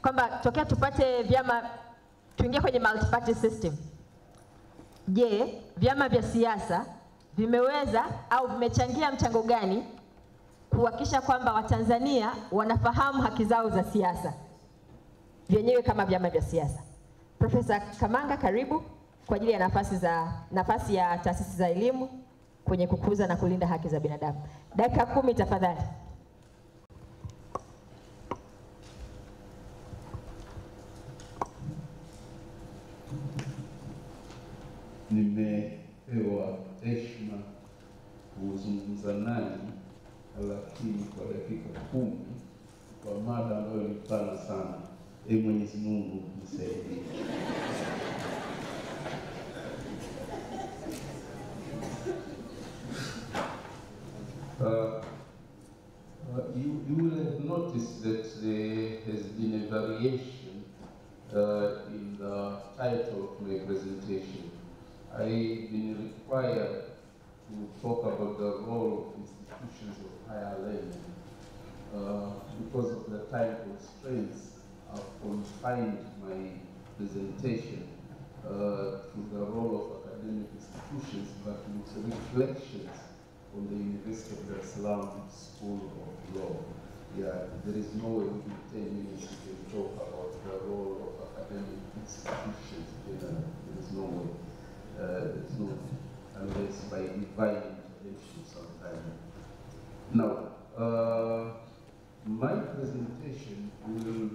kwamba tokea tupate vyama, tuingie kwenye multi-party system. Je, vyama vya siasa vimeweza au vimechangia mchango gani kuhakikisha kwamba Watanzania wanafahamu haki zao za siasa vyenyewe kama vyama vya siasa? Profesa Kamanga, karibu kwa ajili ya nafasi ya taasisi za elimu kwenye kukuza na kulinda haki za binadamu. Dakika 10 tafadhali. Nimepewa heshima kuzungumza nanyi, lakini kwa dakika 10 kwa mada ambayo ni pana sana. Mwenyezi Mungu nisaidie. You will have noticed that there has been a variation in the title of my presentation. I've been required to talk about the role of institutions of higher learning. Because of the time constraints, I've confined my presentation to the role of academic institutions, but with reflections on the University of Dar es Salaam School of Law. Yeah, there is no way within 10 minutes we can talk about the role of academic institutions. There is no way. There's no, unless by divine intervention sometime. Now, my presentation will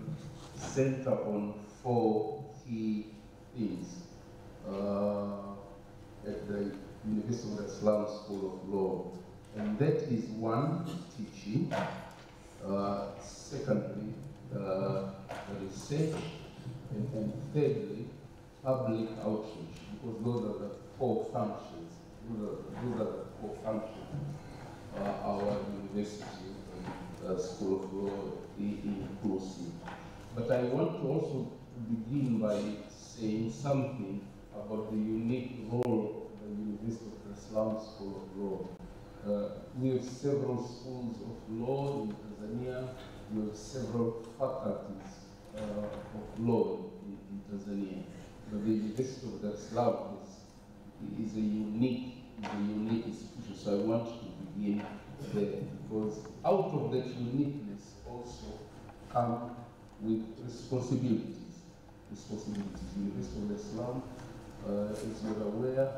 center on 4 key themes at the University of Dar es Salaam School of Law. And that is 1, teaching, secondly, research, and thirdly, public outreach, because those are the 4 functions. Those are the 4 functions our university and School of Law is inclusive. But I want to also begin by saying something about the unique role of the University of Dar es Salaam School of Law. We have several schools of law in Tanzania. We have several faculties of law in Tanzania. But the University of Dar es Salaam is a unique institution. So I want to begin there, because out of that uniqueness also come with responsibilities. The University of Dar es Salaam, as you're aware,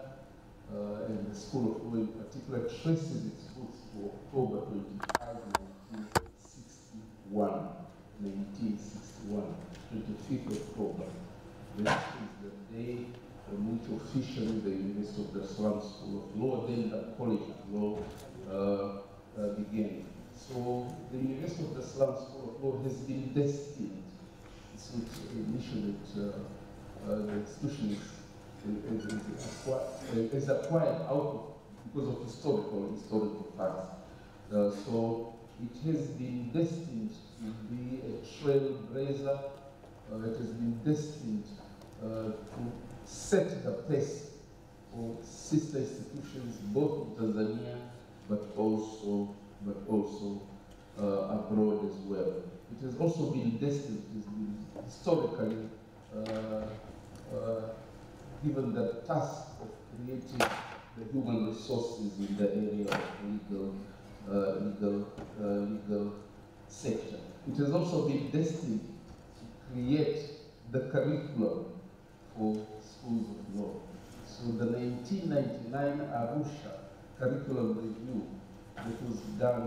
and the School of Law in particular, traces its roots to October 25, 1961, 25th October. This is the day on which officially the University of Dar es Salaam School of Law, then the College of Law, began. So the University of Dar es Salaam School of Law has been destined, since initially the institution is acquired out of, because of historical facts. So it has been destined to be a trailblazer. It has been destined to set the pace for sister institutions, both in Tanzania, but also abroad as well. It has also been destined, it has been historically given the task of creating the human resources in the area of legal sector. It has also been destined to create the curriculum for schools of law. So the 1999 Arusha Curriculum Review that was done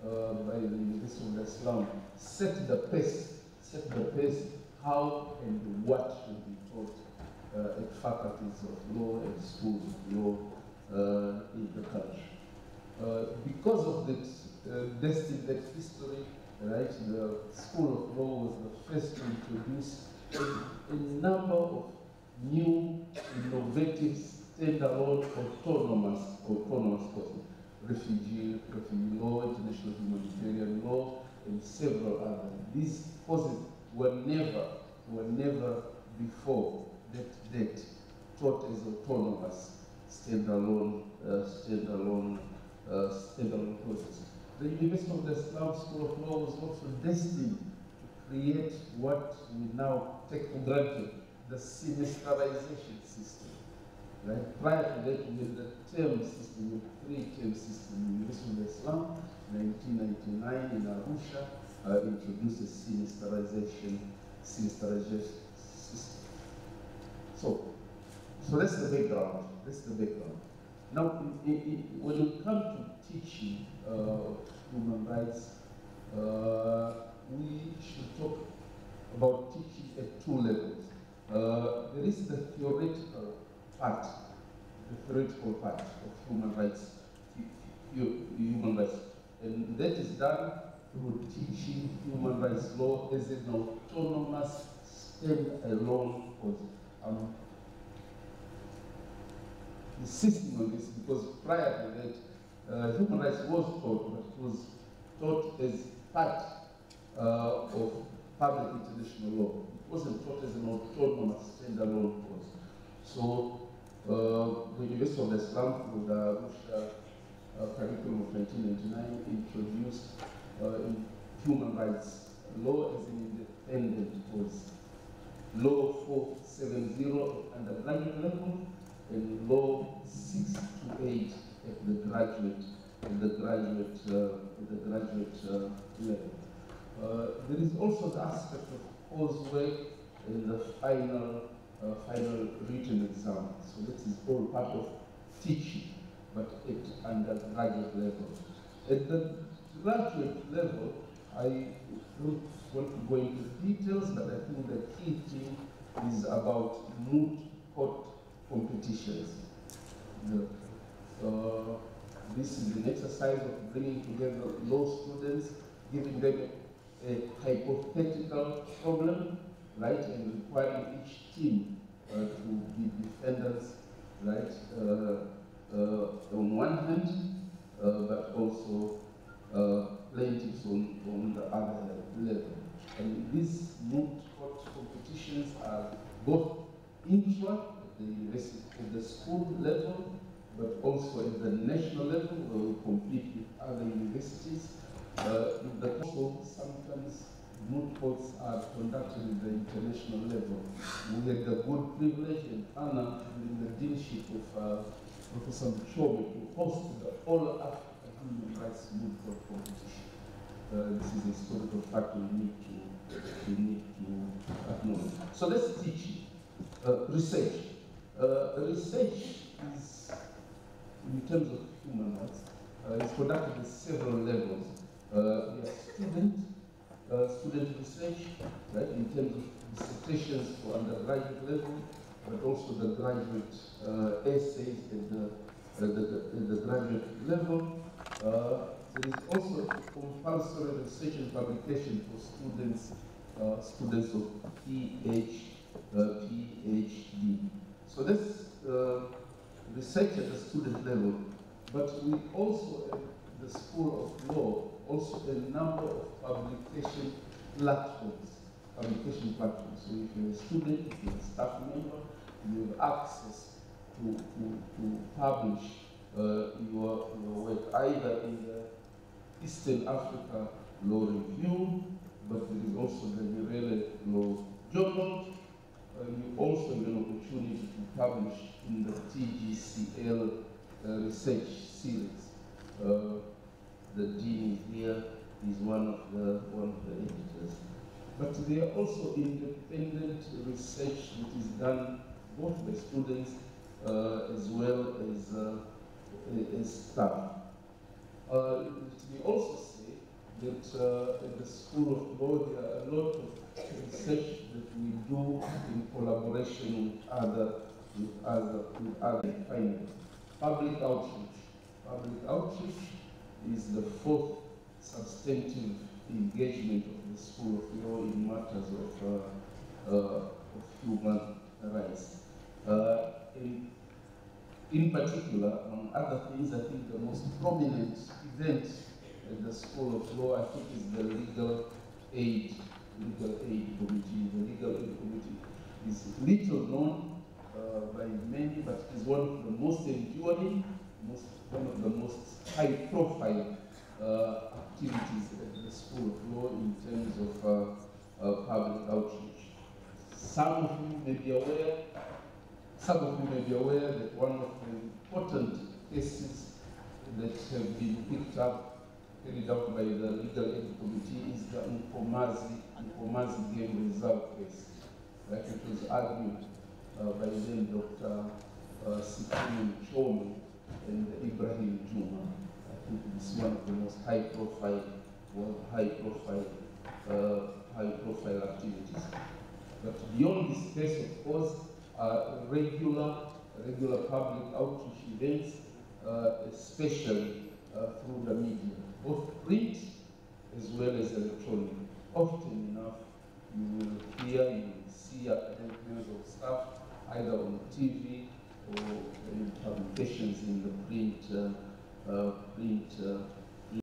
by the University of Dar es Salaam set the pace how and what should be taught at faculties of law and schools of law in the country. Because of that destined history, right, the School of Law was the first to introduce a number of new, innovative, standalone, autonomous courses. Refugee law, international humanitarian law, and several others. These courses were never before that date taught as autonomous, standalone courses. The University of Dar es Salaam School of Law was also destined to create what we now take for granted, the semesterization system. Right? Prior to that, we had the term system, with three-term system. The University of Islam, 1999 in Arusha, introduced a semesterization system. So that's the background. That's the background. Now, when you come to teaching human rights, we should talk about teaching at two levels. There is the theoretical part of human rights, and that is done through teaching human rights law as an autonomous, stand-alone course. Insisting on this because prior to that, human rights was taught, but it was taught as part of public international law. It wasn't taught as an autonomous, stand-alone course. So the University of Islam, through the curriculum of 1999, introduced human rights law as an independent course. Law 470 at undergraduate level, and law 6 to 8 at the graduate level. There is also the aspect of coursework in the final written exam. So this is all part of teaching, but at undergraduate level. At the graduate level, I don't want to go into details, but I think the key thing is about moot court competitions. This is an exercise of bringing together law students, giving them a hypothetical problem, right, and requiring each team to be defendants, right, on one hand, but also plaintiffs on the other level. And these moot court competitions are both intra at the university, at the school level, but also at the national level, where we compete with other universities. Also, sometimes moot courts are conducted at the international level. We had the good privilege and honor in the deanship of Professor Mchome to host the All Africa Human Rights Moot Court competition. This is a historical fact we need to acknowledge. So let's teach research. Research is, in terms of human rights, is conducted at several levels. There are student research, right, in terms of dissertations for undergraduate level, but also the graduate essays at the graduate level. There is also compulsory research and publication for students of PhD. So that's research at the student level, but we also at the School of Law also a number of publication platforms. So if you're a student, if you're a staff member, you have access to publish your work either in the Eastern Africa Law Review, but there is also the Mirele Law Journal. You also have an opportunity to publish in the TGCL research series. The dean here is one of the editors. But there are also independent research that is done both by students as well as staff. We also say that at the School of Law there are a lot of research that we do in collaboration with other findings. Public outreach. Public outreach is the fourth substantive engagement of the School of Law in matters of human rights. In particular, among other things, I think the most prominent event at the School of Law, I think, is the Legal Aid Committee. The Legal Aid Committee is little known by many, but it is one of the most enduring, one of the most high-profile activities at the School of Law in terms of public outreach. Some of you may be aware that one of the important cases that have been picked up, carried out by the Legal Aid Committee, is the Nkomazi Game Reserve case. Like it was argued by then Dr. Sikini Chomi and Ibrahim Juma. I think it's one of the most high-profile activities. But beyond this case, of course, regular public outreach events, especially through the media, both print as well as electronic. Often enough, you will hear, you will see academic members of staff either on TV or in publications in the print